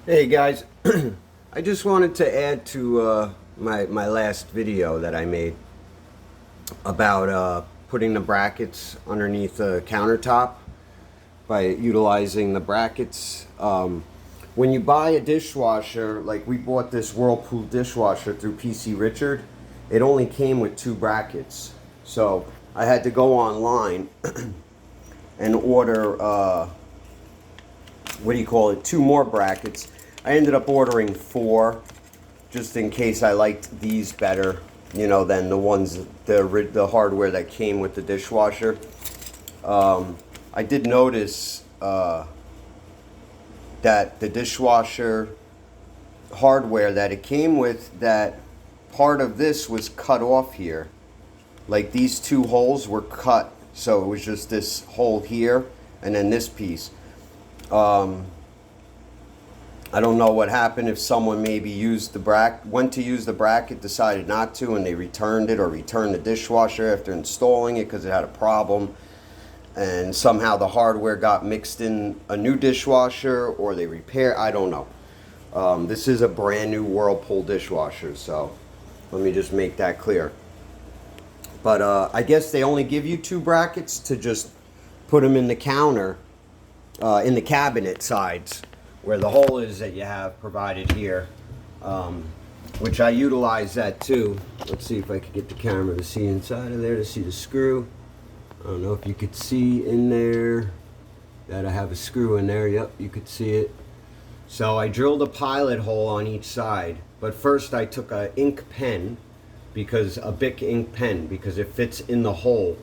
Hey guys, I just wanted to add to my last video that I made about putting the brackets underneath the countertop by utilizing the brackets. When you buy a dishwasher, like we bought this Whirlpool dishwasher through PC Richard, it only came with two brackets. So I had to go online and order, what do you call it, two more brackets. I ended up ordering four just in case I liked these better, than the ones, the hardware that came with the dishwasher. I did notice that the dishwasher hardware that it came with, that part of this was cut off here. Like these two holes were cut, so it was just this hole here and then this piece. I don't know what happened, if someone maybe went to use the bracket, decided not to, and they returned it, or returned the dishwasher after installing it because it had a problem, and somehow the hardware got mixed in a new dishwasher, or they I don't know. This is a brand new Whirlpool dishwasher, so let me just make that clear. But I guess they only give you two brackets to just put them in the counter, in the cabinet sides, where the hole is that you have provided here, which I utilize that too. Let's see if I could get the camera to see inside of there, to see the screw. I don't know if you could see in there that I have a screw in there. Yep, you could see it. So I drilled a pilot hole on each side, but first I took a Bic ink pen, because it fits in the hole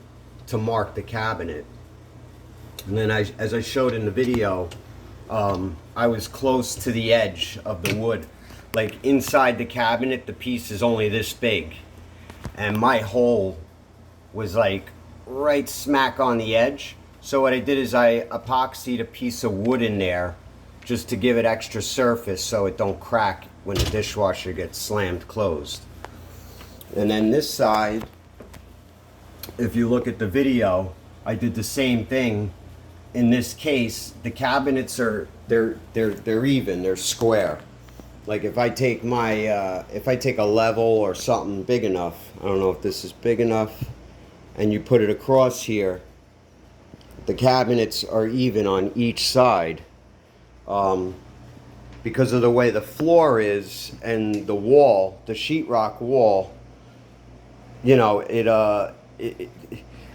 to mark the cabinet. And then as I showed in the video, I was close to the edge of the wood. Like inside the cabinet, the piece is only this big, and my hole was like right smack on the edge. So what I did is I epoxied a piece of wood in there just to give it extra surface so it don't crack when the dishwasher gets slammed closed. And then this side, if you look at the video, I did the same thing. In this case, the cabinets they're even, they're square. Like if I take a level or something big enough, I don't know if this is big enough, and you put it across here, the cabinets are even on each side, because of the way the floor is and the wall, the sheetrock wall.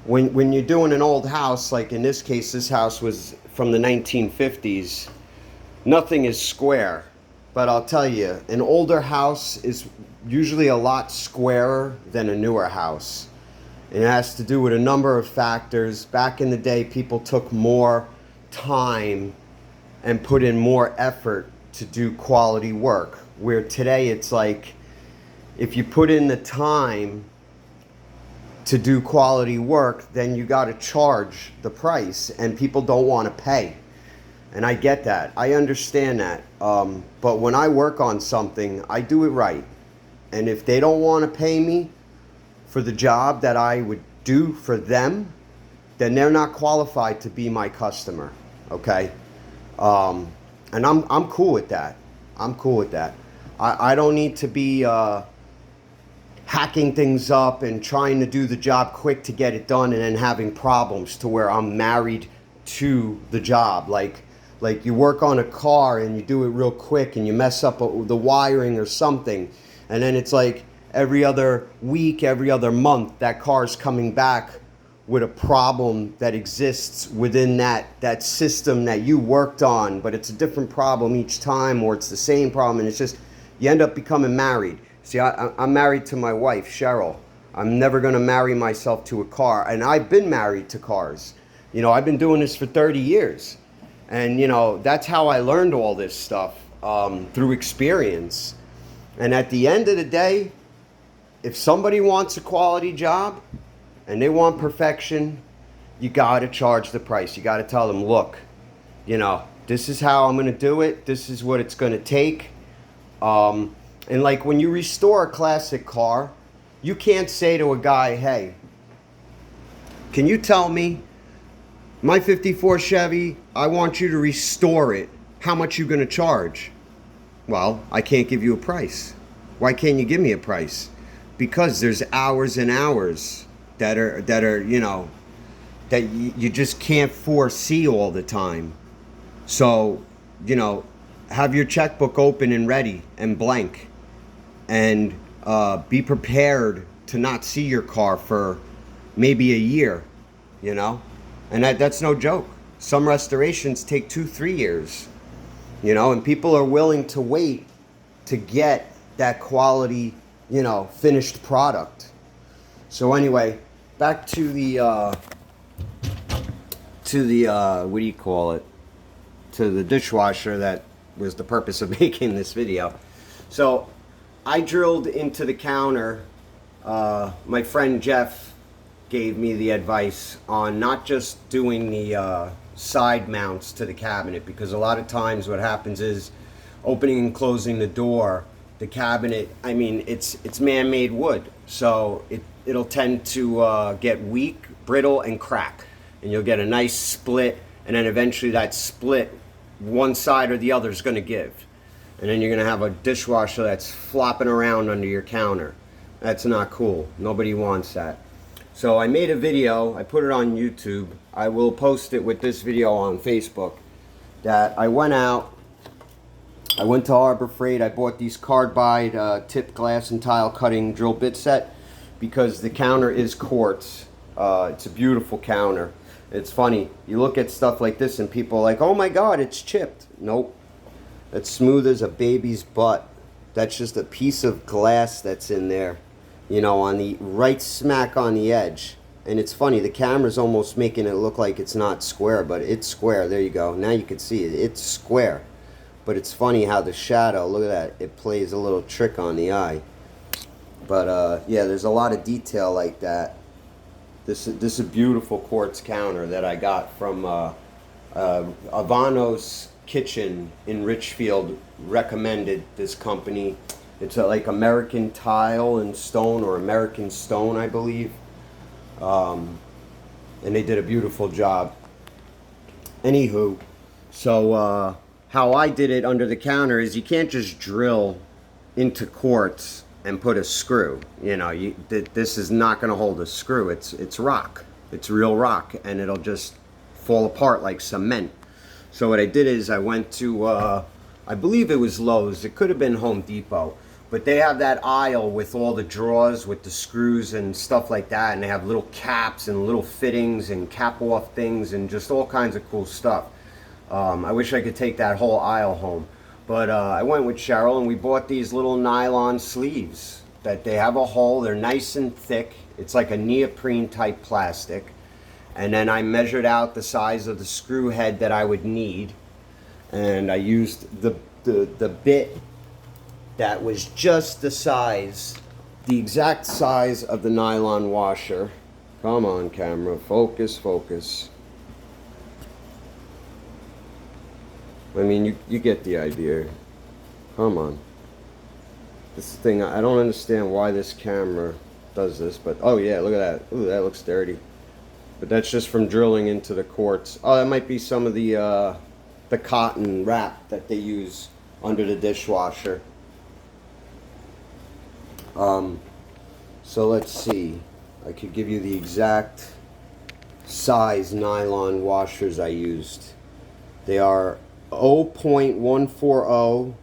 When you're doing an old house, like in this case, this house was from the 1950s, nothing is square. But I'll tell you, an older house is usually a lot squarer than a newer house. It has to do with a number of factors. Back in the day, people took more time and put in more effort to do quality work. Where today it's like, if you put in the time to do quality work, then you got to charge the price, and people don't want to pay. And I get that. I understand that. But when I work on something, I do it right. And if they don't want to pay me for the job that I would do for them, then they're not qualified to be my customer. Okay? And I'm cool with that. I'm cool with that. I don't need to be hacking things up and trying to do the job quick to get it done, and then having problems to where I'm married to the job. Like you work on a car and you do it real quick and you mess up the wiring or something, and then it's like every other week, every other month, that car's coming back with a problem that exists within that system that you worked on, but it's a different problem each time, or it's the same problem, and it's just, you end up becoming married. See, I'm married to my wife, Cheryl. I'm never going to marry myself to a car. And I've been married to cars. I've been doing this for 30 years. And, that's how I learned all this stuff, through experience. And at the end of the day, if somebody wants a quality job and they want perfection, you got to charge the price. You got to tell them, look, this is how I'm going to do it. This is what it's going to take. And like when you restore a classic car, you can't say to a guy, hey, can you tell me my 54 Chevy, I want you to restore it. How much you going to charge? Well, I can't give you a price. Why can't you give me a price? Because there's hours and hours that are that you just can't foresee all the time. So, have your checkbook open and ready and blank, and be prepared to not see your car for maybe a year, and that's no joke. Some restorations take 2-3 years, and people are willing to wait to get that quality, finished product. So anyway, back to the what do you call it? To the dishwasher that was the purpose of making this video. So I drilled into the counter. My friend Jeff gave me the advice on not just doing the side mounts to the cabinet, because a lot of times what happens is opening and closing the door, the cabinet, I mean, it's man-made wood, so it'll tend to get weak, brittle, and crack, and you'll get a nice split, and then eventually that split, one side or the other is going to give, and then you're going to have a dishwasher that's flopping around under your counter. That's not cool. Nobody wants that. So I made a video, I put it on YouTube. I will post it with this video on Facebook. That I went to Harbor Freight. I bought these carbide tip glass and tile cutting drill bit set because the counter is quartz. It's a beautiful counter. It's funny, you look at stuff like this and people are like, oh my god, it's chipped. Nope, it's smooth as a baby's butt. That's just a piece of glass that's in there, on the right smack on the edge. And it's funny, the camera's almost making it look like it's not square, but it's square. There you go, now you can see it, it's square. But it's funny how the shadow, look at that, it plays a little trick on the eye. But yeah, there's a lot of detail like that. This is a beautiful quartz counter that I got from Ivano's Kitchen in Richfield. Recommended this company. It's like American Tile and Stone, or American Stone, I believe. And they did a beautiful job. Anywho, so how I did it under the counter is you can't just drill into quartz and put a screw. This is not going to hold a screw. It's rock. It's real rock, and it'll just fall apart like cement. So what I did is I went to, I believe it was Lowe's. It could have been Home Depot. But they have that aisle with all the drawers with the screws and stuff like that. And they have little caps and little fittings and cap-off things and just all kinds of cool stuff. I wish I could take that whole aisle home. But I went with Cheryl and we bought these little nylon sleeves that they have a hole. They're nice and thick. It's like a neoprene type plastic. And then I measured out the size of the screw head that I would need. And I used the bit that was just the size, the exact size of the nylon washer. Come on, camera, focus, focus. I mean, you get the idea. Come on. This thing, I don't understand why this camera does this, but oh yeah, look at that. Ooh, that looks dirty. But that's just from drilling into the quartz. Oh, that might be some of the cotton wrap that they use under the dishwasher. So let's see. I could give you the exact size nylon washers I used. They are 0.140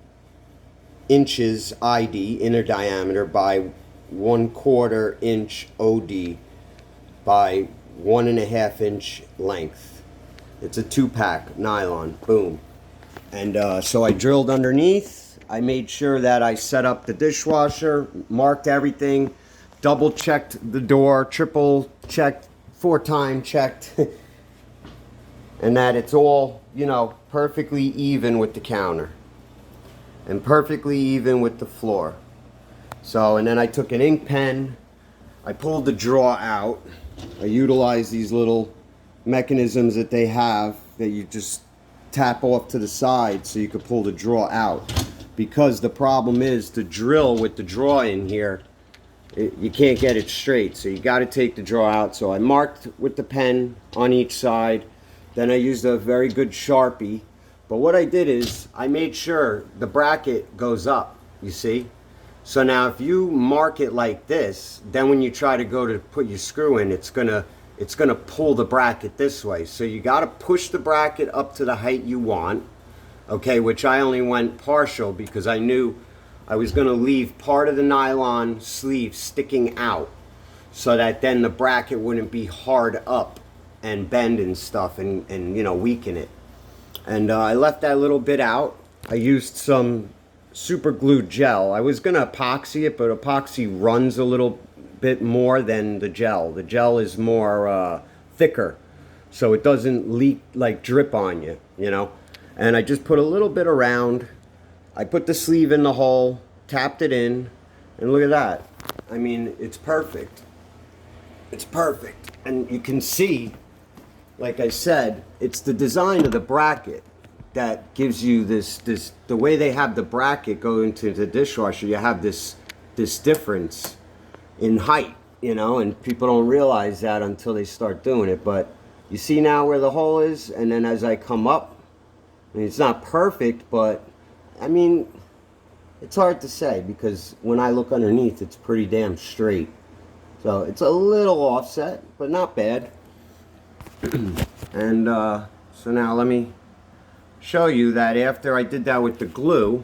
inches ID, inner diameter, by 1/4 inch OD by 1.5 inch length. It's a 2-pack nylon. Boom. And so I drilled underneath. I made sure that I set up the dishwasher, marked everything, double checked the door, triple checked, 4-time checked, and that it's all, perfectly even with the counter and perfectly even with the floor. So, and then I took an ink pen, I pulled the drawer out. I utilized these little mechanisms that they have that you just tap off to the side so you could pull the drawer out. Because the problem is to drill with the drawer in here, you can't get it straight, so you got to take the drawer out. So I marked with the pen on each side. Then I used a very good Sharpie But what I did is I made sure the bracket goes up, you see? So now if you mark it like this, then when you try to go to put your screw in, it's gonna pull the bracket this way. So you gotta push the bracket up to the height you want, okay, which I only went partial because I knew I was gonna leave part of the nylon sleeve sticking out so that then the bracket wouldn't be hard up and bend and stuff and you know, weaken it. And I left that little bit out. I used some super glue gel. I was gonna epoxy it, but epoxy runs a little bit more than the gel. The gel is more thicker, so it doesn't leak, like drip on you, you know. And I just put a little bit around. I put the sleeve in the hole, tapped it in, and look at that. I mean, it's perfect. It's perfect. And you can see, like I said, it's the design of the bracket that gives you this the way they have the bracket go into the dishwasher. You have this difference in height, you know, and people don't realize that until they start doing it. But you see now where the hole is, and then as I come up, I mean, it's not perfect, but I mean, it's hard to say because when I look underneath, it's pretty damn straight. So it's a little offset, but not bad. And so now let me show you that after I did that with the glue,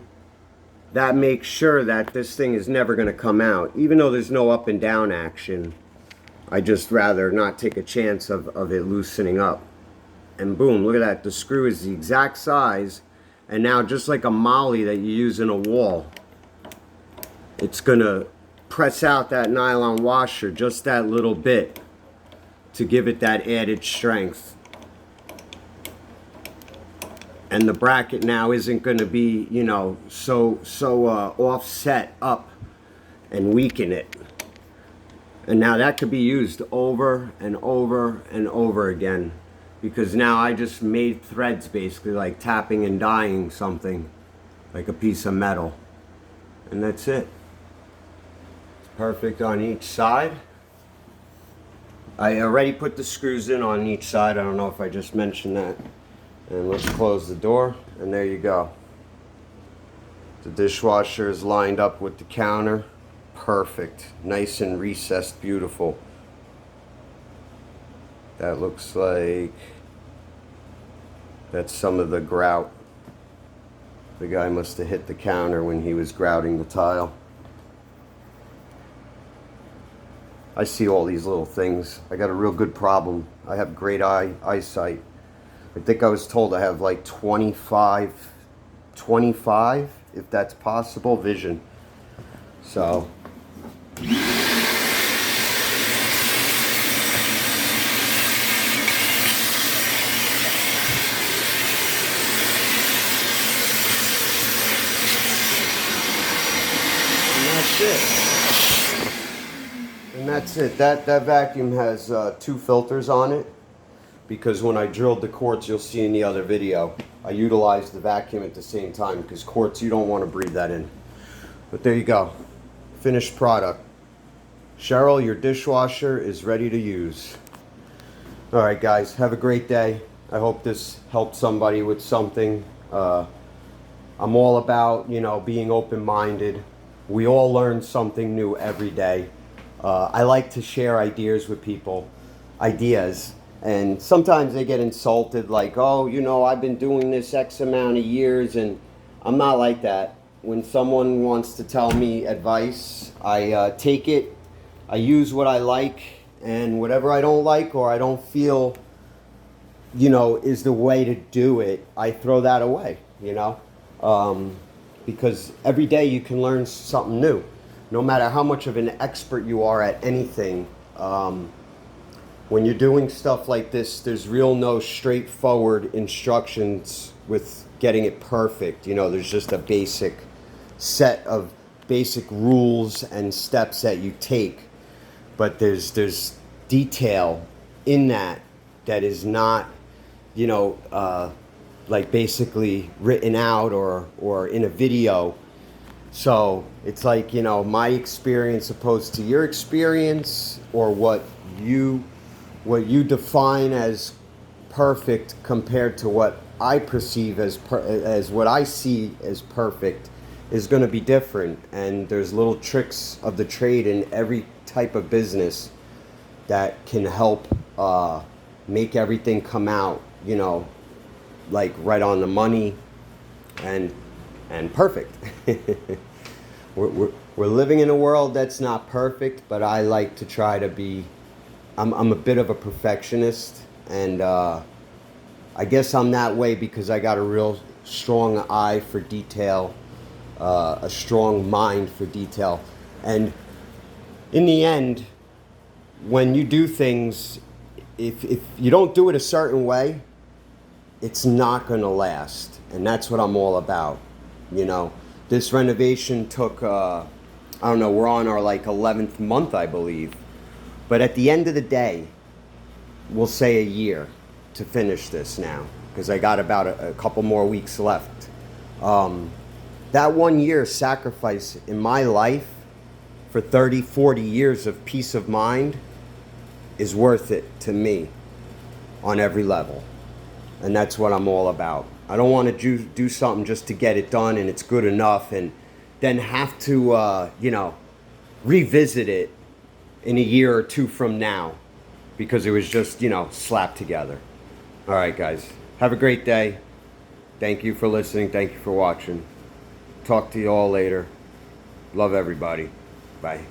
that makes sure that this thing is never going to come out. Even though there's no up and down action, I just rather not take a chance of it loosening up. And boom, look at that. The screw is the exact size. And now just like a molly that you use in a wall, it's going to press out that nylon washer just that little bit to give it that added strength. And the bracket now isn't going to be, you know, so offset up and weaken it. And now that could be used over and over and over again, because now I just made threads, basically like tapping and dyeing something like a piece of metal, and that's it. It's perfect on each side. I already put the screws in on each side. I don't know if I just mentioned that. And let's close the door, and there you go. The dishwasher is lined up with the counter. Perfect. Nice and recessed, beautiful. That looks like that's some of the grout. The guy must have hit the counter when he was grouting the tile. I see all these little things. I got a real good problem. I have great eyesight. I think I was told I have like 25, if that's possible, vision. So. And that's it. And that's it. That vacuum has 2 filters on it, because when I drilled the quartz, you'll see in the other video, I utilized the vacuum at the same time, because quartz, you don't want to breathe that in. But there you go. Finished product. Cheryl, your dishwasher is ready to use. Alright guys, have a great day. I hope this helped somebody with something. I'm all about, you know, being open-minded. We all learn something new every day. I like to share ideas with people. And sometimes they get insulted, like, oh, you know, I've been doing this X amount of years, and I'm not like that. When someone wants to tell me advice, I take it, I use what I like, and whatever I don't like or I don't feel, you know, is the way to do it, I throw that away, you know? Because every day you can learn something new. No matter how much of an expert you are at anything, when you're doing stuff like this, there's no straightforward instructions with getting it perfect. You know, there's just a basic set of basic rules and steps that you take. But there's detail in that is not, you know, like basically written out or in a video. So it's like, you know, my experience opposed to your experience, or what you define as perfect compared to what I perceive as what I see as perfect is going to be different. And there's little tricks of the trade in every type of business that can help make everything come out, you know, like right on the money and perfect. We're living in a world that's not perfect, but I like to try to be. I'm a bit of a perfectionist, and I guess I'm that way because I got a real strong eye for detail, a strong mind for detail, and in the end, when you do things, if you don't do it a certain way, it's not going to last. And that's what I'm all about. You know, this renovation took, I don't know, we're on our like 11th month, I believe. But at the end of the day, we'll say a year to finish this now, because I got about a couple more weeks left. That 1 year sacrifice in my life for 30, 40 years of peace of mind is worth it to me on every level. And that's what I'm all about. I don't want to do something just to get it done and it's good enough and then have to, you know, revisit it in a year or two from now because it was just, you know, slapped together. All right, guys. Have a great day. Thank you for listening. Thank you for watching. Talk to you all later. Love everybody. Bye.